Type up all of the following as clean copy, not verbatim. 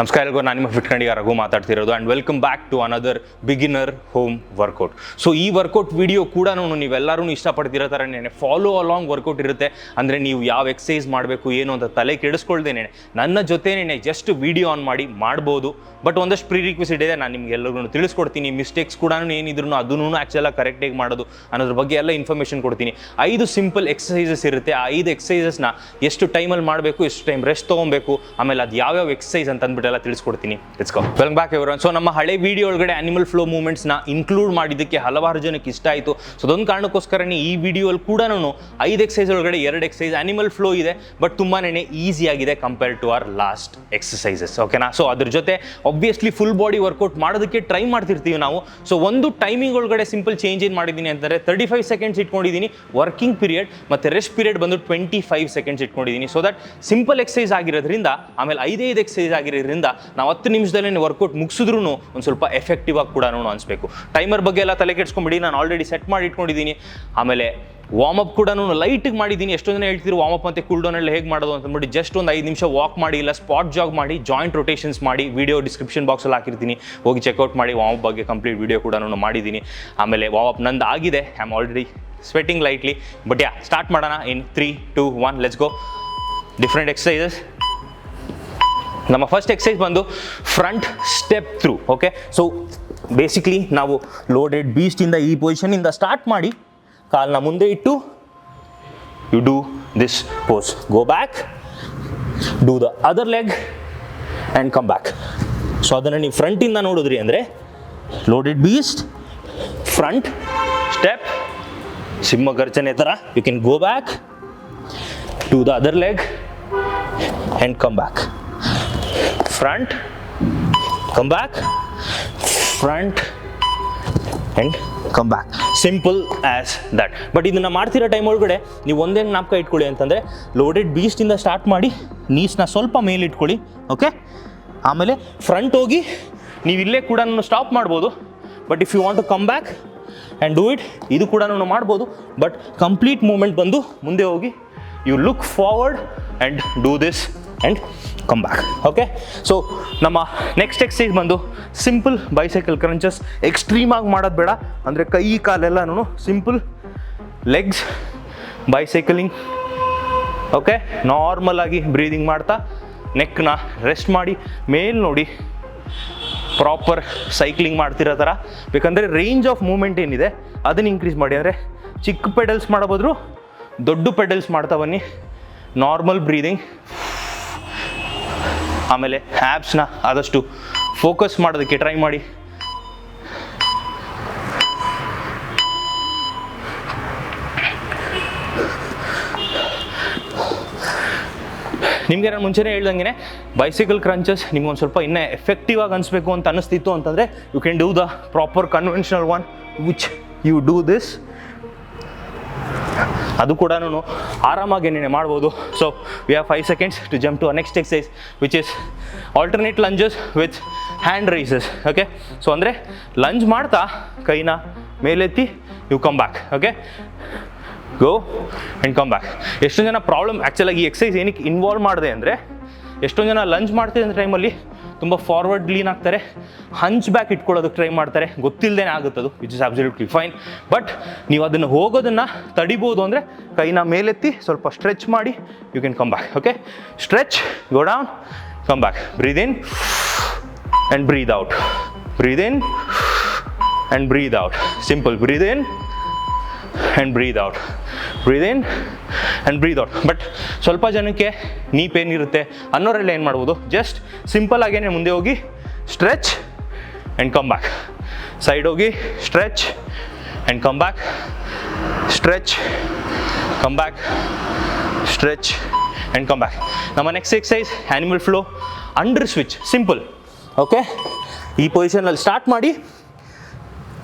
ನಮಸ್ಕಾರ ಎಲ್ಲರಿಗೂ, ನಾನು ನಿಮ್ಮ ಫಿಟ್ ಕಂಡಿಗ ರಘು ಮಾತಾಡ್ತಿರೋದು and welcome back to another beginner home workout. So ಈ ವರ್ಕೌಟ್ ವಿಡಿಯೋ ಕೂಡ ನೀವೆಲ್ಲರೂ ಇಷ್ಟಪಡ್ತಿರೋ ಥರನೇ ಫಾಲೋ ಅಲಾಂಗ್ ವರ್ಕೌಟ್ ಇರುತ್ತೆ. ಅಂದರೆ ನೀವು ಯಾವ ಎಕ್ಸಸೈಸ್ ಮಾಡಬೇಕು ಏನು ಅಂತ ತಲೆ ಕೆಡಿಸ್ಕೊಳ್ದೇನೆ ನನ್ನ ಜೊತೆನೇ ಜಸ್ಟ್ ವಿಡಿಯೋ ಆನ್ ಮಾಡಿ ಮಾಡ್ಬೋದು. ಬಟ್ ಒಂದಷ್ಟು ಪ್ರೀ ರಿಕ್ವಿಸಿಟ್ ಇದೆ, ನಾನು ನಿಮ್ಗೆ ಎಲ್ಲರಿಗೂ ತಿಳಿಸ್ಕೊಡ್ತೀನಿ. ಮಿಸ್ಟೇಕ್ಸ್ ಕೂಡ ಏನಿದ್ರು ಅದನ್ನು ಆ್ಯಕ್ಚುಲಾಗಿ ಕರೆಕ್ಟಾಗಿ ಮಾಡೋದು ಅನ್ನೋದ್ರ ಬಗ್ಗೆ ಎಲ್ಲ ಇನ್ಫಾರ್ಮೇಷನ್ ಕೊಡ್ತೀನಿ. 5 ಸಿಂಪಲ್ ಎಕ್ಸಸೈಸಸ್ ಇರುತ್ತೆ. ಆ 5 ಎಕ್ಸಸೈಸಸ್ನ ಎಷ್ಟು ಟೈಮಲ್ಲಿ ಮಾಡಬೇಕು, ಎಷ್ಟು ಟೈಮ್ ರೆಸ್ಟ್ ತೊಗೊಬೇಕು, ಆಮೇಲೆ ಅದು ಯಾವ್ಯಾವ ಎಕ್ಸಸೈಸ್ ಅಂತ ಅಂದ್ಬಿಟ್ಟೆಲ್ಲ ತಿಳಿಸ್ಕೊಡ್ತೀನಿ. Let's go. Welcome back everyone. So ನಮ್ಮ ಹಳೆ ವಿಡಿಯೋ ಒಳಗಡೆ ಆನಿಮಲ್ ಫ್ಲೋ ಮೂವ್ಮೆಂಟ್ಸ್ನ ಇನ್ಕ್ಲೂಡ್ ಮಾಡಿದ್ದಕ್ಕೆ ಹಲವಾರು ಜನಕ್ಕೆ ಇಷ್ಟ ಆಯಿತು. ಸೊ ಅದೊಂದು ಕಾರಣಕ್ಕೋಸ್ಕರನೇ ಈ ವಿಡಿಯೋಲ್ಲಿ ಕೂಡ 5 ಎಕ್ಸಸೈಸ್ ಒಳಗಡೆ 2 ಎಕ್ಸಸೈಸ್ ಆನಿಮಲ್ ಫ್ಲೋ ಇದೆ, ಬಟ್ ತುಂಬಾ ಈಸಿ ಆಗಿದೆ compare to our last exercises. ಓಕೆನಾ? ಸೊ ಅದ್ರ ಜೊತೆ ಆಬ್ವಿಯಸ್ಲಿ ಫುಲ್ ಬಾಡಿ ವರ್ಕೌಟ್ ಮಾಡೋದಕ್ಕೆ ಟ್ರೈ ಮಾಡ್ತಿರ್ತೀವಿ ನಾವು. ಸೊ ಒಂದು ಟೈಮಿಂಗ್ ಒಳಗಡೆ ಸಿಂಪಲ್ ಚೇಂಜ್ ಏನು ಮಾಡಿದ್ದೀನಿ ಅಂತಂದರೆ 35 ಸೆಕೆಂಡ್ಸ್ ಇಟ್ಕೊಂಡಿದ್ದೀನಿ ವರ್ಕಿಂಗ್ ಪೀರಿಯಡ್, ಮತ್ತು ರೆಸ್ಟ್ ಪೀರಿಯಡ್ ಬಂದು 25 ಸೆಕೆಂಡ್ಸ್ ಇಟ್ಕೊಂಡಿದ್ದೀನಿ. ಸೊ ದಟ್ ಸಿಂಪಲ್ ಎಕ್ಸಸೈಸ್ ಆಗಿರೋದ್ರಿಂದ, ಆಮೇಲೆ 5 ಎಕ್ಸಸೈಸ್ ಆಗಿರೋದ್ರಿಂದ ನಾವು 10 ನಿಮಿಷದಲ್ಲೇ ವರ್ಕೌಟ್ ಮುಗಿಸಿದ್ರೂ ಒಂದು ಸ್ವಲ್ಪ ಎಫೆಕ್ಟಿವ್ ಆಗಿ ಕೂಡ ಅನಿಸ್ಬೇಕು. ಟೈಮರ್ ಬಗ್ಗೆ ಎಲ್ಲ ತಲೆ ಕೆಡ್ಸ್ಕೊಂಬಿಡಿ, ನಾನು ಆಲ್ರೆಡಿ ಸೆಟ್ ಮಾಡಿ ಇಟ್ಕೊಂಡಿದ್ದೀನಿ. ಆಮೇಲೆ ವಾರ್ಮಪ್ ಕೂಡ ಲೈಟಿಗೆ ಮಾಡಿದ್ದೀನಿ. ಎಷ್ಟೊಂದು ಜನ ಹೇಳ್ತಿದ್ರು ವಾರ್ಮಪ್ ಮತ್ತು ಕೂಲ್ ಡೌನ್ ಎಲ್ಲ ಹೇಗೆ ಮಾಡೋದು ಅಂತಂದ್ಬಿಟ್ಟು ಜಸ್ಟ್ ಒಂದು 5 ನಿಮಿಷ ವಾಕ್ ಮಾಡಿ, ಇಲ್ಲ ಸ್ಪಾಟ್ ಜಾಗ್ ಮಾಡಿ, ಜಾಯಿಂಟ್ ರೊಟೇಷನ್ಸ್ ಮಾಡಿ. ವಿಡಿಯೋ ಡಿಸ್ಕ್ರಿಪ್ಷನ್ ಬಾಕ್ಸಲ್ಲಿ ಹಾಕಿರ್ತೀನಿ, ಹೋಗಿ ಚೆಕ್ಔಟ್ ಮಾಡಿ. ವಾರ್ಮಪ್ ಬಗ್ಗೆ ಕಂಪ್ಲೀಟ್ ವಿಡಿಯೋ ಕೂಡ ಮಾಡಿದ್ದೀನಿ. ಆಮೇಲೆ ವಾರ್ಮಪ್ ನಂದು ಆಗಿದೆ. I am already sweating lightly. But start ಮಾಡೋಣ in 3, 2, 1 let's go. Different exercises. ನಮ್ಮ ಫಸ್ಟ್ ಎಕ್ಸಸೈಸ್ ಬಂದು front step through. Okay, so basically ನಾವು ಲೋಡೆಡ್ ಬೀಸ್ಟಿಂದ ಈ ಪೊಸಿಷನಿಂದ ಸ್ಟಾರ್ಟ್ ಮಾಡಿ ಕಾಲನ್ನ ಮುಂದೆ ಇಟ್ಟು you do this pose. Go back, do the other leg and come back. So ಅದನ್ನು ನೀವು ಫ್ರಂಟಿಂದ ನೋಡಿದ್ರಿ ಅಂದರೆ ಲೋಡೆಡ್ ಬೀಸ್ಟ್, ಫ್ರಂಟ್ ಸ್ಟೆಪ್, ಸಿಂಹ ಗರ್ಜನೆ ಥರ. You can go back, do the other leg and come back. Front, come back, front and come back. Simple as that. But ಇದನ್ನು ಮಾಡ್ತಿರೋ ಟೈಮ್ ಒಳಗಡೆ ನೀವು ಒಂದೇ ಜ್ಞಾಪಕ ಇಟ್ಕೊಳ್ಳಿ ಅಂತಂದರೆ ಲೋಡೆಡ್ ಬೀಸ್ಟಿಂದ ಸ್ಟಾರ್ಟ್ ಮಾಡಿ ನೀಸ್ನ ಸ್ವಲ್ಪ ಮೇಲೆ ಇಟ್ಕೊಳ್ಳಿ. ಓಕೆ, ಆಮೇಲೆ ಫ್ರಂಟ್ ಹೋಗಿ ನೀವು ಇಲ್ಲೇ ಕೂಡ ಸ್ಟಾಪ್ ಮಾಡ್ಬೋದು. But if you want to come back and do it, ಇದು ಕೂಡ ಮಾಡ್ಬೋದು. ಬಟ್ ಕಂಪ್ಲೀಟ್ ಮೂಮೆಂಟ್ ಬಂದು ಮುಂದೆ ಹೋಗಿ you look forward and do this and come back. Okay, so ನಮ್ಮ ನೆಕ್ಸ್ಟ್ ಎಕ್ಸಸೈಸ್ ಬಂದು ಸಿಂಪಲ್ ಬೈಸೈಕಲ್ ಕ್ರಂಚಸ್. ಎಕ್ಸ್ಟ್ರೀಮಾಗಿ ಮಾಡೋದು ಬೇಡ, ಅಂದರೆ ಕೈ ಕಾಲೆಲ್ಲನೂ ಸಿಂಪಲ್ ಲೆಗ್ಸ್ ಬೈಸೈಕಲಿಂಗ್. ಓಕೆ, ನಾರ್ಮಲ್ ಆಗಿ ಬ್ರೀದಿಂಗ್ ಮಾಡ್ತಾ ನೆಕ್ನ ರೆಸ್ಟ್ ಮಾಡಿ ಮೇಲ್ ನೋಡಿ, ಪ್ರಾಪರ್ ಸೈಕ್ಲಿಂಗ್ ಮಾಡ್ತಿರೋ ಥರ. ಬೇಕಂದರೆ ರೇಂಜ್ ಆಫ್ ಮೂಮೆಂಟ್ ಏನಿದೆ ಅದನ್ನು ಇನ್ಕ್ರೀಸ್ ಮಾಡಿ. ಅಂದರೆ ಚಿಕ್ಕ ಪೆಡಲ್ಸ್ ಮಾಡೋ ಬದಲು ದೊಡ್ಡ ಪೆಡಲ್ಸ್ ಮಾಡ್ತಾ ಬನ್ನಿ. Normal breathing. ಆಮೇಲೆ ಆ್ಯಬ್ಸ್ನ ಆದಷ್ಟು ಫೋಕಸ್ ಮಾಡೋದಕ್ಕೆ ಟ್ರೈ ಮಾಡಿ. ನಿಮಗೆ ನಾನು ಮುಂಚೆನೇ ಹೇಳ್ದಂಗೆ ಬೈಸಿಕಲ್ ಕ್ರಂಚಸ್ ನಿಮ್ಗೊಂದು ಸ್ವಲ್ಪ ಇನ್ನೂ ಎಫೆಕ್ಟಿವ್ ಆಗಿ ಅನಿಸ್ಬೇಕು ಅಂತ ಅನ್ನಿಸ್ತಿತ್ತು ಅಂತಂದರೆ you can do the proper conventional one which you do this. ಅದು ಕೂಡ ಆರಾಮಾಗಿ ಏನೇನೆ ಮಾಡ್ಬೋದು. So we have 5 seconds to jump to next exercise which is alternate lunges with hand raises. Okay, so ಅಂದರೆ ಲಂಜ್ ಮಾಡ್ತಾ ಕೈನ ಮೇಲೆತ್ತಿ you come back. Okay, go and come back. ಎಷ್ಟೊಂದು ಜನ ಪ್ರಾಬ್ಲಮ್ ಆ್ಯಕ್ಚುಲಾಗಿ ಈ ಎಕ್ಸಸೈಸ್ ಏನಕ್ಕೆ ಇನ್ವಾಲ್ವ್ ಮಾಡಿದೆ ಅಂದರೆ, ಎಷ್ಟೊಂದು ಜನ ಲಂಜ್ ಮಾಡ್ತಿದ್ದ ಟೈಮಲ್ಲಿ ತುಂಬ ಫಾರ್ವರ್ಡ್ ಲೀನ್ ಆಗ್ತಾರೆ, ಹಂಚ್ ಬ್ಯಾಕ್ ಇಟ್ಕೊಳ್ಳೋದಕ್ಕೆ ಟ್ರೈ ಮಾಡ್ತಾರೆ. ಗೊತ್ತಿಲ್ಲದೇ ಆಗುತ್ತದು, which is absolutely fine. But ನೀವು ಅದನ್ನು ಹೋಗೋದನ್ನು ತಡಿಬೋದು ಅಂದರೆ ಕೈನ ಮೇಲೆತ್ತಿ ಸ್ವಲ್ಪ ಸ್ಟ್ರೆಚ್ ಮಾಡಿ you can come back. Okay, stretch, go down, come back. Breathe in and breathe out, breathe in and breathe out. Simple. Breathe in and breathe out, breathe in and breathe out. But ಸ್ವಲ್ಪ ಜನಕ್ಕೆ ನೀ pain ಇರುತ್ತೆ ಅನ್ನೋರೆಲ್ಲ ಏನು ಮಾಡ್ಬೋದು, just simple ಆಗೇನೆ ಮುಂದೆ ಹೋಗಿ stretch and come back. Side ಹೋಗಿ stretch and come back, stretch, come back, stretch and come back. ನಮ್ಮ next exercise animal flow under switch. Simple. Okay, ಈ ಪೊಸಿಷನಲ್ಲಿ ಸ್ಟಾರ್ಟ್ ಮಾಡಿ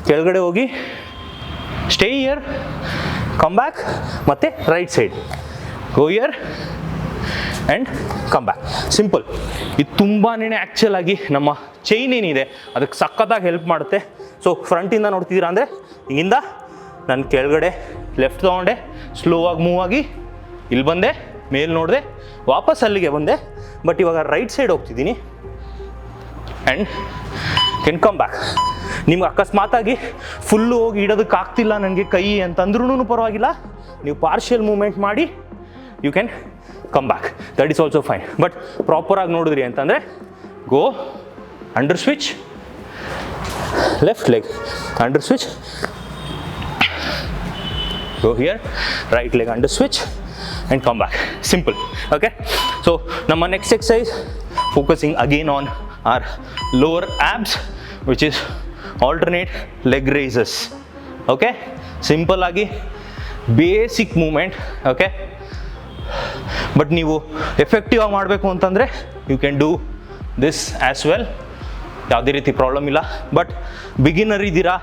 ಕೆಳಗಡೆ ಹೋಗಿ ಸ್ಟೇ ಇಯರ್, ಕಮ್ ಬ್ಯಾಕ್, ಮತ್ತು right side go here and come back. Simple. ಇದು ತುಂಬಾ actual ಆಗಿ ನಮ್ಮ ಚೈನ್ ಏನಿದೆ ಅದಕ್ಕೆ ಸಖತ್ತಾಗಿ ಹೆಲ್ಪ್ ಮಾಡುತ್ತೆ. ಸೊ ಫ್ರಂಟಿಂದ ನೋಡ್ತಿದ್ದೀರಾ ಅಂದರೆ ಹಿಂಗಿಂದ ನಾನು ಕೆಳಗಡೆ ಲೆಫ್ಟ್ ತೊಗೊಂಡೆ, ಸ್ಲೋ ಆಗಿ ಮೂವ್ ಆಗಿ ಇಲ್ಲಿ ಬಂದೆ, ಮೇಲ್ ನೋಡಿದೆ, ವಾಪಸ್ ಅಲ್ಲಿಗೆ ಬಂದೆ. ಬಟ್ ಇವಾಗ ರೈಟ್ ಸೈಡ್ ಹೋಗ್ತಿದ್ದೀನಿ. And can come back. ನಿಮ್ಗೆ ಅಕಸ್ಮಾತಾಗಿ ಫುಲ್ಲು ಹೋಗಿ ಇಡೋದಕ್ಕೆ ಆಗ್ತಿಲ್ಲ ನನಗೆ ಕೈ ಅಂತಂದ್ರೂ ಪರವಾಗಿಲ್ಲ, ನೀವು ಪಾರ್ಷಿಯಲ್ ಮೂಮೆಂಟ್ ಮಾಡಿ you can come back, that is also fine. But ಪ್ರಾಪರಾಗಿ ನೋಡಿದ್ರಿ ಅಂತಂದರೆ go under switch, left leg under switch, go here, right leg under switch and come back. Simple. Okay, so ನಮ್ಮ next exercise focusing again on our lower abs, which is alternate leg raises. Okay, simple ಆಗಿ basic movement. Okay, but ನೀವು effective ಆಗಿ ಮಾಡಬೇಕು ಅಂತಂದರೆ you can do this as well, ಯಾವುದೇ ರೀತಿ problem ಇಲ್ಲ. But beginner ಇದ್ದೀರಾ,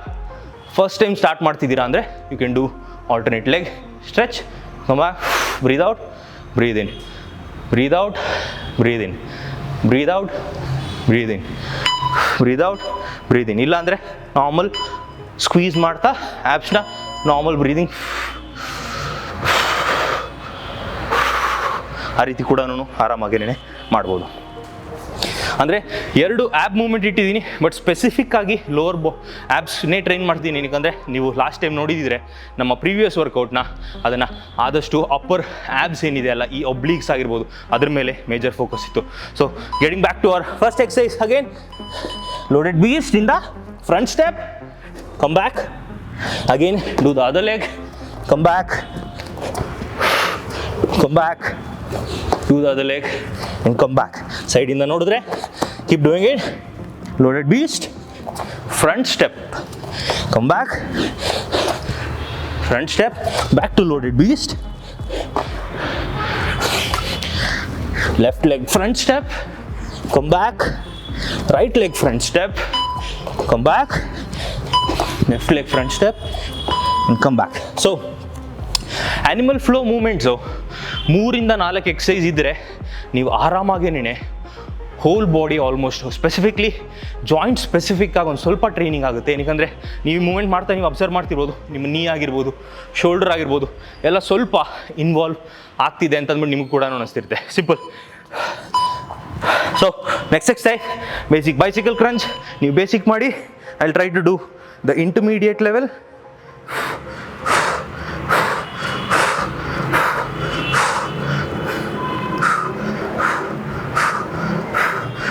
ಫಸ್ಟ್ ಟೈಮ್ ಸ್ಟಾರ್ಟ್ ಮಾಡ್ತಿದ್ದೀರಾ ಅಂದರೆ you can do alternate leg stretch, come back, breathe out, breathe in, breathe out, breathe in, breathe out, breathe in, breathe out, breathe in. ಇಲ್ಲ ಅಂದರೆ normal squeeze ಮಾಡ್ತಾ ಆ್ಯಪ್ಸ್ನ normal breathing ಆ ರೀತಿ ಕೂಡ ಆರಾಮಾಗೇನೆ ಮಾಡ್ಬೋದು. ಅಂದರೆ 2 ಆ್ಯಪ್ ಮೂಮೆಂಟ್ ಇಟ್ಟಿದ್ದೀನಿ, ಬಟ್ ಸ್ಪೆಸಿಫಿಕ್ ಆಗಿ ಲೋವರ್ ಆ್ಯಪ್ಸ್ನೇ ಟ್ರೈನ್ ಮಾಡ್ತೀನಿ. ಏನಕ್ಕಂದರೆ ನೀವು ಲಾಸ್ಟ್ ಟೈಮ್ ನೋಡಿದಿದ್ರೆ ನಮ್ಮ ಪ್ರೀವಿಯಸ್ ವರ್ಕೌಟ್ನ, ಅದನ್ನು ಆದಷ್ಟು ಅಪ್ಪರ್ ಆ್ಯಬ್ಸ್ ಏನಿದೆ ಅಲ್ಲ, ಈ ಒಬ್ಲೀಕ್ಸ್ ಆಗಿರ್ಬೋದು, ಅದ್ರ ಮೇಲೆ ಮೇಜರ್ ಫೋಕಸ್ ಇತ್ತು. So getting back to our first exercise again, loaded beast in the front step, come back again, do the other leg, come back, come back, do the other leg and come back. Side ಇಂದ ನೋಡಿದ್ರೆ keep doing it, loaded beast, front step, come back, front step, back to loaded beast, left leg front step, come back, right leg front step, come back, left leg front step and come back. So animal flow movements 3 ಇಂದ 4 exercise ಇದ್ದರೆ ನೀವು ಆರಾಮಾಗೇನೆ whole body almost, specifically joint specific ಆಗಿ ಒಂದು ಸ್ವಲ್ಪ training ಆಗುತ್ತೆ. ಏನಕ್ಕೆ ನೀವು ಮೂಮೆಂಟ್ ಮಾಡ್ತಾ ನೀವು ಅಬ್ಸರ್ವ್ ಮಾಡ್ತಿರ್ಬೋದು, ನಿಮ್ಮ ನೀ ಆಗಿರ್ಬೋದು, ಶೋಲ್ಡರ್ ಆಗಿರ್ಬೋದು, ಎಲ್ಲ ಸ್ವಲ್ಪ ಇನ್ವಾಲ್ವ್ ಆಗ್ತಿದೆ ಅಂತಂದ್ಬಿಟ್ಟು ನಿಮಗೆ ಕೂಡ ಅನಿಸ್ತಿರುತ್ತೆ. Simple. So next exercise basic bicycle crunch. ನೀವು ಬೇಸಿಕ್ ಮಾಡಿ, I will try to do the intermediate level.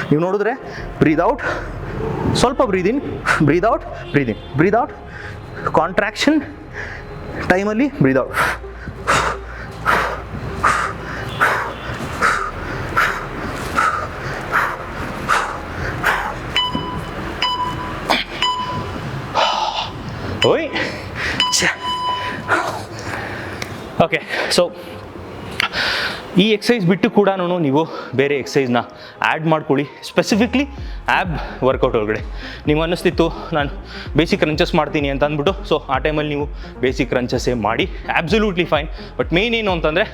ನೀವು ನೋಡಿದ್ರೆ ಬ್ರೀದ್ ಔಟ್, ಸ್ವಲ್ಪ breathe in, breathe out, breathe in, breathe out, contraction ಟೈಮಲ್ಲಿ ಬ್ರೀದ್ ಔಟ್. ಓಯ್ ಓಕೆ. ಸೊ ಈ exercise ಬಿಟ್ಟು ಕೂಡ ನೀವು ಬೇರೆ ಎಕ್ಸಸೈಸ್ನ ಆ್ಯಡ್ ಮಾಡ್ಕೊಳ್ಳಿ, ಸ್ಪೆಸಿಫಿಕ್ಲಿ ಆ್ಯಬ್ ವರ್ಕೌಟ್ ಒಳಗಡೆ. ನೀವು ಅನ್ನಿಸ್ತಿತ್ತು ನಾನು ಬೇಸಿಕ್ ಕ್ರಂಚಸ್ ಮಾಡ್ತೀನಿ ಅಂತ ಅಂದ್ಬಿಟ್ಟು, ಸೊ ಆ ಟೈಮಲ್ಲಿ ನೀವು ಬೇಸಿಕ್ ಕ್ರಂಚಸ್ಸೇ ಮಾಡಿ, ಆಬ್ಸಲ್ಯೂಟ್ಲಿ ಫೈನ್. ಬಟ್ ಮೇನ್ ಏನು ಅಂತಂದರೆ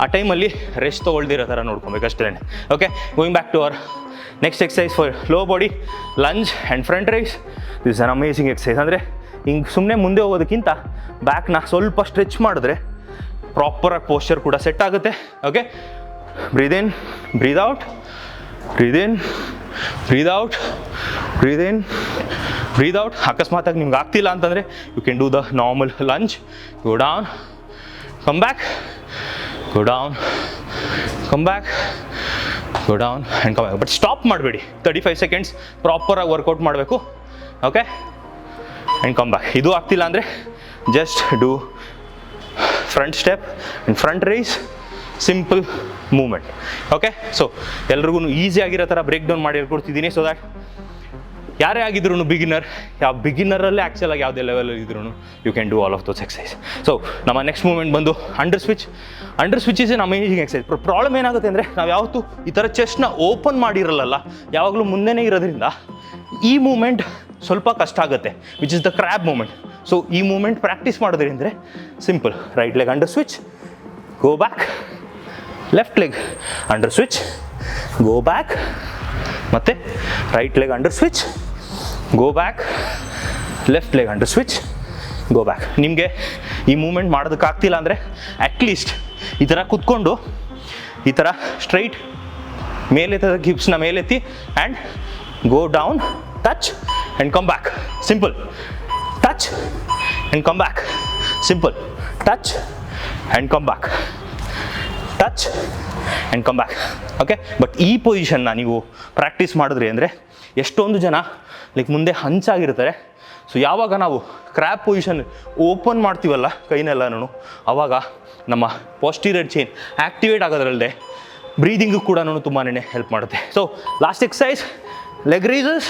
ಆ ಟೈಮಲ್ಲಿ ರೆಸ್ಟ್ ತೊಗೊಳ್ದಿರೋ ಥರ ನೋಡ್ಕೊಬೇಕು ಅಷ್ಟೇ. Okay, going back to our next exercise for low body, lunge and front raise. This an amazing exercise. ಅಂದರೆ ಹಿಂಗೆ ಸುಮ್ಮನೆ ಮುಂದೆ ಹೋಗೋದಕ್ಕಿಂತ ಬ್ಯಾಕ್ನ ಸ್ವಲ್ಪ ಸ್ಟ್ರೆಚ್ ಮಾಡಿದ್ರೆ ಪ್ರಾಪರಾಗಿ ಪೋಸ್ಚರ್ ಕೂಡ ಸೆಟ್ ಆಗುತ್ತೆ. Okay, breathe in, breathe out, breathe in, breathe out, breathe in, breathe out. ಅಕಸ್ಮಾತಾಗಿ ನಿಮ್ಗೆ ಆಗ್ತಿಲ್ಲ ಅಂತಂದರೆ you can do the normal lunge, go down, come back, go down, come back, go down and come back. But stop ಮಾಡಬೇಡಿ, 35 seconds ಪ್ರಾಪರಾಗಿ workout ಮಾಡಬೇಕು. Okay, and come back. ಇದು ಆಗ್ತಿಲ್ಲ ಅಂದರೆ just do front step and front raise, simple movement. Okay, so ಎಲ್ರಿಗೂ easy ಆಗಿರೋ ಥರ break down ಮಾಡಿ ಹೇಳ್ಕೊಡ್ತಿದ್ದೀನಿ. ಸೊ ದ್ಯಾಟ್ ಯಾರೇ ಆಗಿದ್ರು ಬಿಗಿನರ್, ಯಾವ ಬಿಗಿನರಲ್ಲೇ ಆ್ಯಕ್ಚುಲಾಗಿ ಯಾವುದೇ ಲೆವೆಲಲ್ಲಿ ಇದ್ರೂ you can do all of those exercise. So ನಮ್ಮ ನೆಕ್ಸ್ಟ್ ಮೂಮೆಂಟ್ ಬಂದು under switch. Under switch is an amazing exercise. Problem ಏನಾಗುತ್ತೆ ಅಂದರೆ ನಾವು ಯಾವತ್ತೂ ಈ ಥರ ಚೆಸ್ಟ್ನ ಓಪನ್ ಮಾಡಿರಲ್ಲ, ಯಾವಾಗಲೂ ಮುಂದೆನೇ ಇರೋದ್ರಿಂದ ಈ ಮೂಮೆಂಟ್ ಸ್ವಲ್ಪ ಕಷ್ಟ ಆಗುತ್ತೆ, which is the crab movement. So ಈ ಮೂಮೆಂಟ್ ಪ್ರಾಕ್ಟೀಸ್ ಮಾಡೋದ್ರಿಂದ simple, right leg under switch, go back, left leg under switch, go back, ಮತ್ತು right leg under switch, go back, left leg under switch, go back. ನಿಮಗೆ ಈ moment ಮಾಡೋದಕ್ಕಾಗ್ತಿಲ್ಲ ಅಂದರೆ at least ಈ ಥರ ಕೂತ್ಕೊಂಡು ಈ ಥರ ಸ್ಟ್ರೈಟ್ ಮೇಲೆತ್ತದ ಹಿಪ್ಸ್ನ ಮೇಲೆತ್ತಿ and go down, touch and come back, simple, touch and come back, simple, touch and come back, touch and come back. Okay, but ಈ ಪೊಸಿಷನ್ನ ನೀವು ಪ್ರಾಕ್ಟೀಸ್ ಮಾಡಿದ್ರಿ ಅಂದರೆ ಎಷ್ಟೊಂದು ಜನ ಲೈಕ್ ಮುಂದೆ ಹಂಚಾಗಿರ್ತಾರೆ. ಸೊ ಯಾವಾಗ ನಾವು ಕ್ರ್ಯಾಬ್ ಪೊಸಿಷನ್ ಓಪನ್ ಮಾಡ್ತೀವಲ್ಲ ಕೈನೆಲ್ಲನೂ, ಆವಾಗ ನಮ್ಮ ಪಾಸ್ಟೀರಿಯರ್ ಚೈನ್ ಆ್ಯಕ್ಟಿವೇಟ್ ಆಗೋದ್ರಲ್ಲದೆ ಬ್ರೀದಿಂಗು ಕೂಡ ತುಂಬಾ ಹೆಲ್ಪ್ ಮಾಡುತ್ತೆ. So last exercise, leg raises,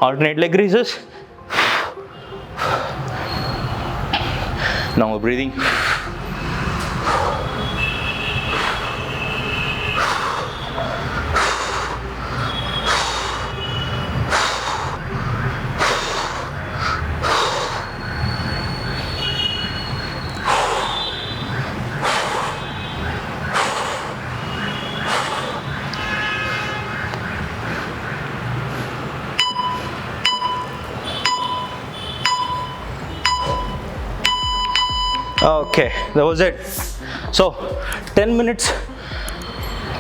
alternate leg raises. ನಾವು breathing. Okay, that was it. So 10 minutes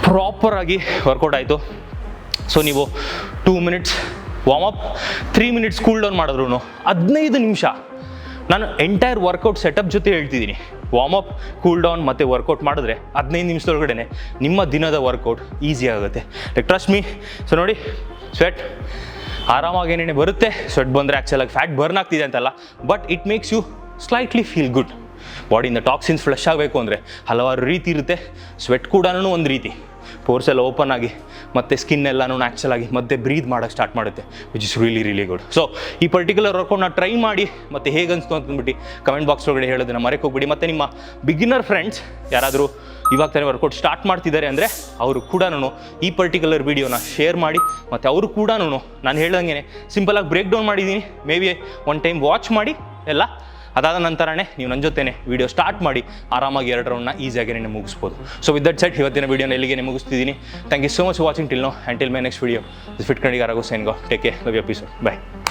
ಪ್ರಾಪರಾಗಿ ವರ್ಕೌಟ್ ಆಯಿತು. ಸೊ ನೀವು 2 minutes warmup, 3 minutes cool down ಮಾಡಿದ್ರು 15 ನಿಮಿಷ. ನಾನು ಎಂಟೈರ್ ವರ್ಕೌಟ್ ಸೆಟಪ್ ಜೊತೆ ಹೇಳ್ತಿದ್ದೀನಿ. ವಾರ್ಮಪ್, ಕೂಲ್ ಡೌನ್ ಮತ್ತು ವರ್ಕೌಟ್ ಮಾಡಿದ್ರೆ 15 ನಿಮಿಷದೊಳಗಡೆ ನಿಮ್ಮ ದಿನದ ವರ್ಕೌಟ್ ಈಸಿ ಆಗುತ್ತೆ. Like trust me. ಸೊ ನೋಡಿ, ಸ್ವೆಟ್ ಆರಾಮಾಗಿ ಏನೇನೆ ಬರುತ್ತೆ. ಸ್ವೆಟ್ ಬಂದರೆ ಆ್ಯಕ್ಚುಲಾಗಿ ಫ್ಯಾಟ್ ಬರ್ನ್ ಆಗ್ತಿದೆ ಅಂತಲ್ಲ, but it makes you slightly feel good. ಬಾಡಿಯಿಂದ ಟಾಕ್ಸಿನ್ಸ್ ಫ್ಲಶ್ ಆಗಬೇಕು ಅಂದರೆ ಹಲವಾರು ರೀತಿ ಇರುತ್ತೆ. ಸ್ವೆಟ್ ಕೂಡ ಒಂದು ರೀತಿ ಪೋರ್ಸ್ ಎಲ್ಲ ಓಪನ್ ಆಗಿ ಮತ್ತು ಸ್ಕಿನ್ ಎಲ್ಲನೂ ಆ್ಯಕ್ಚುಲಾಗಿ ಮತ್ತೆ ಬ್ರೀತ್ ಮಾಡೋಕ್ಕೆ ಸ್ಟಾರ್ಟ್ ಮಾಡುತ್ತೆ, which is really good. So ಈ ಪರ್ಟಿಕ್ಯುಲರ್ ವರ್ಕೌಟ್ನ ಟ್ರೈ ಮಾಡಿ ಮತ್ತು ಹೇಗೆ ಅನಿಸ್ತು ಅಂತಂದ್ಬಿಟ್ಟು ಕಮೆಂಟ್ ಬಾಕ್ಸ್ ಒಳಗಡೆ ಹೇಳೋದನ್ನ ಮರೆಯೋಕೆ ಹೋಗ್ಬಿಡಿ. ಮತ್ತು ನಿಮ್ಮ ಬಿಗಿನರ್ ಫ್ರೆಂಡ್ಸ್ ಯಾರಾದರೂ ಇವಾಗ ತಾನೇ ವರ್ಕೌಟ್ ಸ್ಟಾರ್ಟ್ ಮಾಡ್ತಿದ್ದಾರೆ ಅಂದರೆ ಅವರು ಕೂಡ ಈ ಪರ್ಟಿಕ್ಯುಲರ್ ವೀಡಿಯೋನ ಶೇರ್ ಮಾಡಿ. ಮತ್ತು ಅವರು ಕೂಡ ನಾನು ಹೇಳ್ದಂಗೆ ಸಿಂಪಲಾಗಿ ಬ್ರೇಕ್ ಡೌನ್ ಮಾಡಿದ್ದೀನಿ. May be one time watch ಮಾಡಿ ಎಲ್ಲ. ಅದಾದ ನಂತರನೇ ನೀವು ನನ್ನ ಜೊತೆ ವೀಡಿಯೋ ಸ್ಟಾರ್ಟ್ ಮಾಡಿ ಆರಾಮಾಗಿ 2 ರೌಂಡ್ನ ಈಸಿಯಾಗಿ ಮುಗಿಸ್ಬೋದು. ಸೊ ವಿತ್ ದಟ್ ಸೆಟ್ ಇವತ್ತಿನ ವೀಡಿಯೋನ ಎಲ್ಲಿಗೆ ಮುಗಿಸ್ತಿದ್ದೀನಿ. Thank you so much watching till now and till my next video. Fit ಕಣಿಗಾರಾಗೋ sign go. Take care, love you, peace, by.